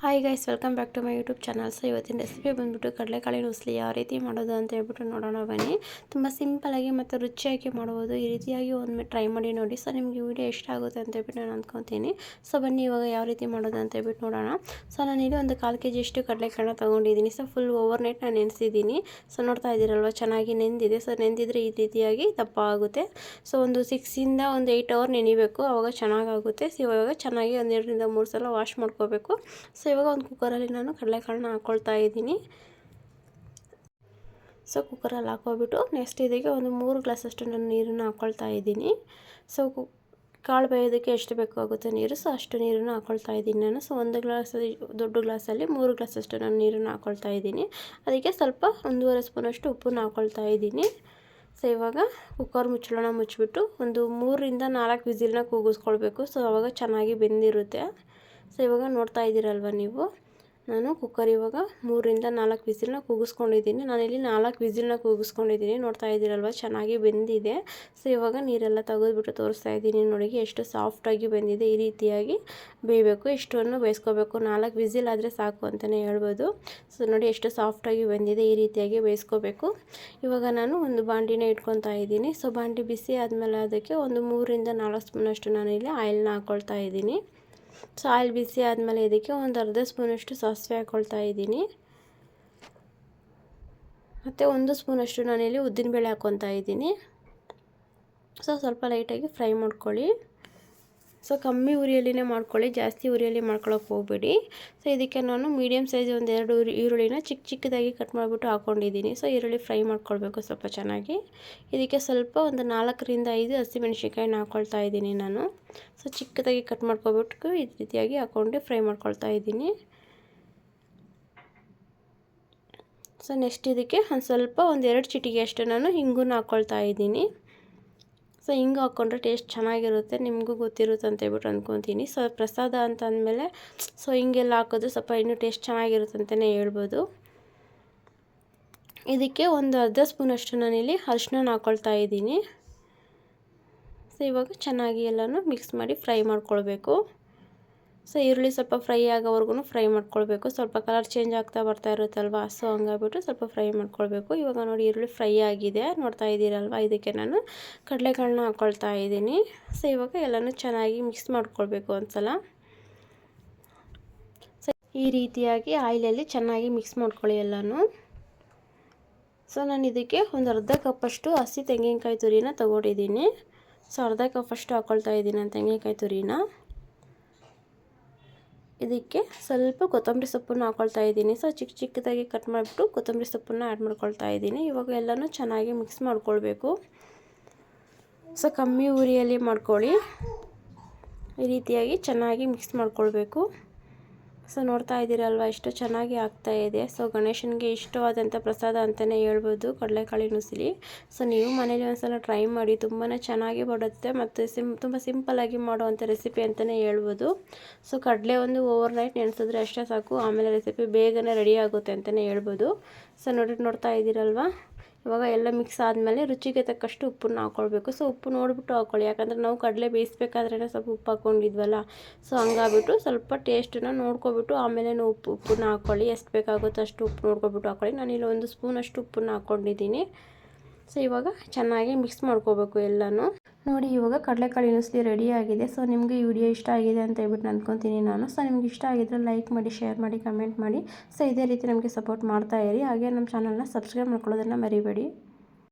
Hi guys, welcome back to my YouTube channel. So ಇವತ್ತಿನ recipe ಬಂದುಬಿಟ್ಟು ಕಡಲೆಕಾಳಿನ ಉಸ್ಲಿ ಯಾವ ರೀತಿ ಮಾಡೋದು ಅಂತ ಹೇಳ್ಬಿಟ್ಟು ನೋಡೋಣ ಬನ್ನಿ. ತುಂಬ ಸಿಂಪಲಾಗಿ ಮತ್ತು ರುಚಿಯಾಗಿ ಮಾಡ್ಬೋದು. ಈ ರೀತಿಯಾಗಿ ಒಮ್ಮೆ ಟ್ರೈ ಮಾಡಿ ನೋಡಿ. ಸೊ ನಿಮಗೆ ವಿಡಿಯೋ ಇಷ್ಟ ಆಗುತ್ತೆ ಅಂತ ಹೇಳ್ಬಿಟ್ಟು ನಾನು ಅಂದ್ಕೊತೀನಿ. ಸೊ ಬನ್ನಿ ಇವಾಗ ಯಾವ ರೀತಿ ಮಾಡೋದು ಅಂತ ಹೇಳ್ಬಿಟ್ಟು ನೋಡೋಣ. ಸೊ ನಾನಿಲ್ಲಿ ಒಂದು 1/4 kg ಅಷ್ಟು ಕಡಲೆಕಾಳನ್ನ ತೊಗೊಂಡಿದ್ದೀನಿ. ಸೊ ಫುಲ್ ಓವರ್ನೈಟ್ ನಾನು ನೆನೆಸಿದ್ದೀನಿ. ಸೊ ನೋಡ್ತಾ ಇದ್ದೀರಲ್ವ, ಚೆನ್ನಾಗಿ ನೆಂದಿದೆ. ಸೊ ನೆಂದಿದ್ರೆ ಈ ರೀತಿಯಾಗಿ ದಪ್ಪ ಆಗುತ್ತೆ. ಸೊ ಒಂದು 6 ಇಂದ ಒಂದು 8 ಅವರ್ ನೆನಿಬೇಕು, ಆವಾಗ ಚೆನ್ನಾಗಾಗುತ್ತೆ. ಸೊ ಇವಾಗ ಚೆನ್ನಾಗಿ ಒಂದು 2 ರಿಂದ 3 ಸಲ ವಾಶ್ ಮಾಡ್ಕೋಬೇಕು. ಸೊ ಇವಾಗ ಒಂದು ಕುಕ್ಕರಲ್ಲಿ ನಾನು ಕಡಲೆಕಾಳನ್ನ ಹಾಕ್ಕೊಳ್ತಾ ಇದ್ದೀನಿ. ಸೊ ಕುಕ್ಕರಲ್ಲಿ ಹಾಕೋಬಿಟ್ಟು ನೆಕ್ಸ್ಟ್ ಇದಕ್ಕೆ ಒಂದು 3 ಗ್ಲಾಸಷ್ಟು ನಾನು ನೀರನ್ನು ಹಾಕ್ಕೊಳ್ತಾ ಇದ್ದೀನಿ. ಸೊ ಕಾಳು ಬೇಯೋದಕ್ಕೆ ಎಷ್ಟು ಬೇಕಾಗುತ್ತೆ ನೀರು, ಸೊ ಅಷ್ಟು ನೀರನ್ನು ಹಾಕ್ಕೊಳ್ತಾ ಇದ್ದೀನಿ ನಾನು. ಸೊ ಒಂದು ಗ್ಲಾಸ್ ದೊಡ್ಡ ಗ್ಲಾಸಲ್ಲಿ 3 ಗ್ಲಾಸಷ್ಟು ನಾನು ನೀರನ್ನು ಹಾಕ್ಕೊಳ್ತಾ ಇದ್ದೀನಿ. ಅದಕ್ಕೆ ಸ್ವಲ್ಪ 1.5 ಸ್ಪೂನಷ್ಟು ಉಪ್ಪನ್ನು ಹಾಕ್ಕೊಳ್ತಾ ಇದ್ದೀನಿ. ಸೊ ಇವಾಗ ಕುಕ್ಕರ್ ಮುಚ್ಚಳನ ಮುಚ್ಚಿಬಿಟ್ಟು ಒಂದು 3 ರಿಂದ 4 ವಿಸಿಲ್ನ ಕೂಗಿಸ್ಕೊಳ್ಬೇಕು. ಸೊ ಆವಾಗ ಚೆನ್ನಾಗಿ ಬೆಂದಿರುತ್ತೆ. ಸೊ ಇವಾಗ ನೋಡ್ತಾ ಇದ್ದೀರಲ್ವ ನೀವು, ನಾನು ಕುಕ್ಕರ್ ಇವಾಗ 3 ರಿಂದ 4 ವಿಸಿಲ್ನ ಕೂಗಿಸ್ಕೊಂಡಿದ್ದೀನಿ. ನಾನಿಲ್ಲಿ 4 ವಿಸಿಲ್ನ ಕೂಗಿಸ್ಕೊಂಡಿದ್ದೀನಿ. ನೋಡ್ತಾ ಇದ್ದೀರಲ್ವ, ಚೆನ್ನಾಗಿ ಬೆಂದಿದೆ. ಸೊ ಇವಾಗ ನೀರೆಲ್ಲ ತೆಗೆದುಬಿಟ್ಟು ತೋರಿಸ್ತಾ ಇದ್ದೀನಿ. ನೋಡಿ ಎಷ್ಟು ಸಾಫ್ಟಾಗಿ ಬೆಂದಿದೆ. ಈ ರೀತಿಯಾಗಿ ಬೇಯಬೇಕು, ಇಷ್ಟನ್ನು ಬೇಯಿಸ್ಕೋಬೇಕು. 4 ವಿಸಿಲ್ ಆದರೆ ಸಾಕು ಅಂತಲೇ ಹೇಳ್ಬೋದು. ಸೊ ನೋಡಿ ಎಷ್ಟು ಸಾಫ್ಟಾಗಿ ಬೆಂದಿದೆ. ಈ ರೀತಿಯಾಗಿ ಬೇಯಿಸ್ಕೋಬೇಕು. ಇವಾಗ ನಾನು ಒಂದು ಬಾಂಡಿನ ಇಟ್ಕೊತಾ ಇದ್ದೀನಿ. ಸೊ ಬಾಂಡಿ ಬಿಸಿ ಆದಮೇಲೆ ಅದಕ್ಕೆ ಒಂದು 3 ರಿಂದ 4 ಸ್ಪೂನಷ್ಟು ನಾನಿಲ್ಲಿ ಆಯಿಲ್ನ ಹಾಕ್ಕೊಳ್ತಾ ಇದ್ದೀನಿ. ಸೊ ಆಯಿಲ್ ಬಿಸಿ ಆದಮೇಲೆ ಇದಕ್ಕೆ ಒಂದು ಅರ್ಧ ಸ್ಪೂನಷ್ಟು ಸಾಸಿವೆ ಹಾಕ್ಕೊಳ್ತಾ ಇದ್ದೀನಿ. ಮತ್ತು 1 ಸ್ಪೂನಷ್ಟು ನಾನಿಲ್ಲಿ ಉದ್ದಿನಬೇಳೆ ಹಾಕ್ಕೊತಾ ಇದ್ದೀನಿ. ಸೊ ಸ್ವಲ್ಪ ಲೈಟಾಗಿ ಫ್ರೈ ಮಾಡ್ಕೊಳ್ಳಿ. ಸೊ ಕಮ್ಮಿ ಉರಿಯಲ್ಲಿನೇ ಮಾಡ್ಕೊಳ್ಳಿ, ಜಾಸ್ತಿ ಉರಿಯಲ್ಲಿ ಮಾಡ್ಕೊಳ್ಳೋಕೆ ಹೋಗಬೇಡಿ. ಸೊ ಇದಕ್ಕೆ ನಾನು ಮೀಡಿಯಮ್ ಸೈಜ್ ಒಂದು 2 ಈರುಳ್ಳಿನ ಚಿಕ್ಕದಾಗಿ ಕಟ್ ಮಾಡಿಬಿಟ್ಟು ಹಾಕ್ಕೊಂಡಿದ್ದೀನಿ. ಸೊ ಈರುಳ್ಳಿ ಫ್ರೈ ಮಾಡ್ಕೊಳ್ಬೇಕು ಸ್ವಲ್ಪ ಚೆನ್ನಾಗಿ. ಇದಕ್ಕೆ ಸ್ವಲ್ಪ ಒಂದು 4 ರಿಂದ 5 ಹಸಿಮೆಣಸಿನ್ಕಾಯಿನ ಹಾಕ್ಕೊಳ್ತಾ ಇದ್ದೀನಿ ನಾನು. ಸೊ ಚಿಕ್ಕದಾಗಿ ಕಟ್ ಮಾಡ್ಕೊಬಿಟ್ಟು ಈ ರೀತಿಯಾಗಿ ಹಾಕ್ಕೊಂಡು ಫ್ರೈ ಮಾಡ್ಕೊಳ್ತಾ ಇದ್ದೀನಿ. ಸೊ ನೆಕ್ಸ್ಟ್ ಇದಕ್ಕೆ ಒಂದು 2 ಚಿಟಿಕೆ ಅಷ್ಟು ನಾನು ಹಿಂಗನ್ನು ಹಾಕ್ಕೊಳ್ತಾ ಇದ್ದೀನಿ. ಸೊ ಹಿಂಗೆ ಹಾಕ್ಕೊಂಡ್ರೆ ಟೇಸ್ಟ್ ಚೆನ್ನಾಗಿರುತ್ತೆ, ನಿಮಗೂ ಗೊತ್ತಿರುತ್ತೆ ಅಂತ ಹೇಳ್ಬಿಟ್ಟು ಅಂದ್ಕೊತೀನಿ. ಸೊ ಪ್ರಸಾದ ಅಂತ ಅಂದಮೇಲೆ ಸೊ ಹಿಂಗೆಲ್ಲ ಹಾಕೋದು ಸ್ವಲ್ಪ ಇನ್ನೂ ಟೇಸ್ಟ್ ಚೆನ್ನಾಗಿರುತ್ತೆ ಅಂತಲೇ ಹೇಳ್ಬೋದು. ಇದಕ್ಕೆ ಒಂದು ಅರ್ಧ ಸ್ಪೂನಷ್ಟು ನಾನಿಲ್ಲಿ ಅರಿಶಿನ ಹಾಕ್ಕೊಳ್ತಾ ಇದ್ದೀನಿ. ಸೊ ಇವಾಗ ಚೆನ್ನಾಗಿ ಎಲ್ಲನೂ ಮಿಕ್ಸ್ ಮಾಡಿ ಫ್ರೈ ಮಾಡ್ಕೊಳ್ಬೇಕು. ಸೊ ಈರುಳ್ಳಿ ಸ್ವಲ್ಪ ಫ್ರೈ ಆಗೋವರೆಗೂ ಫ್ರೈ ಮಾಡ್ಕೊಳ್ಬೇಕು. ಸ್ವಲ್ಪ ಕಲರ್ ಚೇಂಜ್ ಆಗ್ತಾ ಬರ್ತಾ ಇರುತ್ತಲ್ವ, ಸೊ ಹಂಗಾಗ್ಬಿಟ್ಟು ಸ್ವಲ್ಪ ಫ್ರೈ ಮಾಡ್ಕೊಳ್ಬೇಕು. ಇವಾಗ ನೋಡಿ ಈರುಳ್ಳಿ ಫ್ರೈ ಆಗಿದೆ, ನೋಡ್ತಾ ಇದ್ದೀರಲ್ವ. ಇದಕ್ಕೆ ನಾನು ಕಡಲೆಕಾಳನ್ನ ಹಾಕ್ಕೊಳ್ತಾ ಇದ್ದೀನಿ. ಸೊ ಇವಾಗ ಎಲ್ಲನೂ ಚೆನ್ನಾಗಿ ಮಿಕ್ಸ್ ಮಾಡ್ಕೊಳ್ಬೇಕು ಒಂದ್ಸಲ. ಸೊ ಈ ರೀತಿಯಾಗಿ ಆಯಿಲಲ್ಲಿ ಚೆನ್ನಾಗಿ ಮಿಕ್ಸ್ ಮಾಡ್ಕೊಳ್ಳಿ ಎಲ್ಲನೂ. ಸೊ ನಾನು ಇದಕ್ಕೆ ಒಂದು ಅರ್ಧ ಕಪ್ಪಷ್ಟು ಹಸಿ ತೆಂಗಿನಕಾಯಿ ತುರಿನ ತೊಗೊಂಡಿದ್ದೀನಿ. ಸೊ ಅರ್ಧ ಕಪ್ಪಷ್ಟು ಹಾಕ್ಕೊಳ್ತಾ ಇದ್ದೀನಿ ನಾನು ತೆಂಗಿನಕಾಯಿ ತುರಿನ. ಇದಕ್ಕೆ ಸ್ವಲ್ಪ ಕೊತ್ತಂಬರಿ ಸೊಪ್ಪನ್ನು ಹಾಕ್ಕೊಳ್ತಾ ಇದ್ದೀನಿ. ಸೊ ಚಿಕ್ಕದಾಗಿ ಕಟ್ ಮಾಡಿಬಿಟ್ಟು ಕೊತ್ತಂಬರಿ ಸೊಪ್ಪನ್ನು ಆ್ಯಡ್ ಮಾಡ್ಕೊಳ್ತಾ ಇದ್ದೀನಿ. ಇವಾಗ ಎಲ್ಲನೂ ಚೆನ್ನಾಗಿ ಮಿಕ್ಸ್ ಮಾಡ್ಕೊಳ್ಬೇಕು. ಸೊ ಕಮ್ಮಿ ಉರಿಯಲ್ಲಿ ಮಾಡ್ಕೊಳ್ಳಿ, ಈ ರೀತಿಯಾಗಿ ಚೆನ್ನಾಗಿ ಮಿಕ್ಸ್ ಮಾಡ್ಕೊಳ್ಬೇಕು. ಸೊ ನೋಡ್ತಾ ಇದ್ದೀರಲ್ವ ಎಷ್ಟು ಚೆನ್ನಾಗಿ ಆಗ್ತಾ ಇದೆ. ಸೊ ಗಣೇಶನಿಗೆ ಇಷ್ಟವಾದಂಥ ಪ್ರಸಾದ ಅಂತಲೇ ಹೇಳ್ಬೋದು ಕಡಲೆಕಾಳಿನ ಉಸ್ಲಿ. ಸೊ ನೀವು ಮನೇಲಿ ಒಂದ್ಸಲ ಟ್ರೈ ಮಾಡಿ, ತುಂಬಾ ಚೆನ್ನಾಗಿ ಬರುತ್ತೆ ಮತ್ತು ತುಂಬ ಸಿಂಪಲ್ಲಾಗಿ ಮಾಡುವಂಥ ರೆಸಿಪಿ ಅಂತಲೇ ಹೇಳ್ಬೋದು. ಸೊ ಕಡಲೆ ಒಂದು ಓವರ್ನೈಟ್ ನೆನೆಸಿದ್ರೆ ಅಷ್ಟೇ ಸಾಕು, ಆಮೇಲೆ ರೆಸಿಪಿ ಬೇಗನೆ ರೆಡಿ ಆಗುತ್ತೆ ಅಂತಲೇ ಹೇಳ್ಬೋದು. ಸೊ ನೋಡ್ತಾ ಇದ್ದೀರಲ್ವ, ಇವಾಗ ಎಲ್ಲ ಮಿಕ್ಸ್ ಆದಮೇಲೆ ರುಚಿಗೆ ತಕ್ಕಷ್ಟು ಉಪ್ಪನ್ನು ಹಾಕ್ಕೊಳ್ಬೇಕು. ಸೊ ಉಪ್ಪು ನೋಡಿಬಿಟ್ಟು ಹಾಕ್ಕೊಳ್ಳಿ, ಯಾಕಂದರೆ ನಾವು ಕಡಲೆ ಬೇಯಿಸ್ಬೇಕಾದ್ರೇ ಸ್ವಲ್ಪ ಉಪ್ಪು ಹಾಕ್ಕೊಂಡಿದ್ವಲ್ಲ. ಸೊ ಹಂಗಾಗ್ಬಿಟ್ಟು ಸ್ವಲ್ಪ ಟೇಸ್ಟನ್ನು ನೋಡ್ಕೊಬಿಟ್ಟು ಆಮೇಲೆ ಉಪ್ಪನ್ನ ಹಾಕ್ಕೊಳ್ಳಿ. ಎಷ್ಟು ಬೇಕಾಗುತ್ತೋ ಅಷ್ಟು ಉಪ್ಪು ನೋಡ್ಕೊಬಿಟ್ಟು ಹಾಕ್ಕೊಳ್ಳಿ. ನಾನಿಲ್ಲಿ 1 ಸ್ಪೂನಷ್ಟು ಉಪ್ಪನ್ನು ಹಾಕ್ಕೊಂಡಿದ್ದೀನಿ. ಸೊ ಇವಾಗ ಚೆನ್ನಾಗಿ ಮಿಕ್ಸ್ ಮಾಡ್ಕೋಬೇಕು ಎಲ್ಲನೂ. ನೋಡಿ ಇವಾಗ ಕಡಲೆಕಾಳಿನ ಉಸ್ಲಿ ರೆಡಿ ಆಗಿದೆ. ಸೊ ನಿಮಗೆ ಈ ವಿಡಿಯೋ ಇಷ್ಟ ಆಗಿದೆ ಅಂತ ಹೇಳ್ಬಿಟ್ಟು ಅಂದ್ಕೊತೀನಿ ನಾನು. ಸೊ ನಿಮ್ಗೆ ಇಷ್ಟ ಆಗಿದ್ರೆ ಲೈಕ್ ಮಾಡಿ, ಶೇರ್ ಮಾಡಿ, ಕಮೆಂಟ್ ಮಾಡಿ. ಸೊ ಇದೇ ರೀತಿ ನಮಗೆ ಸಪೋರ್ಟ್ ಮಾಡ್ತಾ ಇರಿ. ಹಾಗೆ ನಮ್ಮ ಚಾನಲ್ನ ಸಬ್ಸ್ಕ್ರೈಬ್ ಮಾಡ್ಕೊಳ್ಳೋದನ್ನು ಮರಿಬೇಡಿ.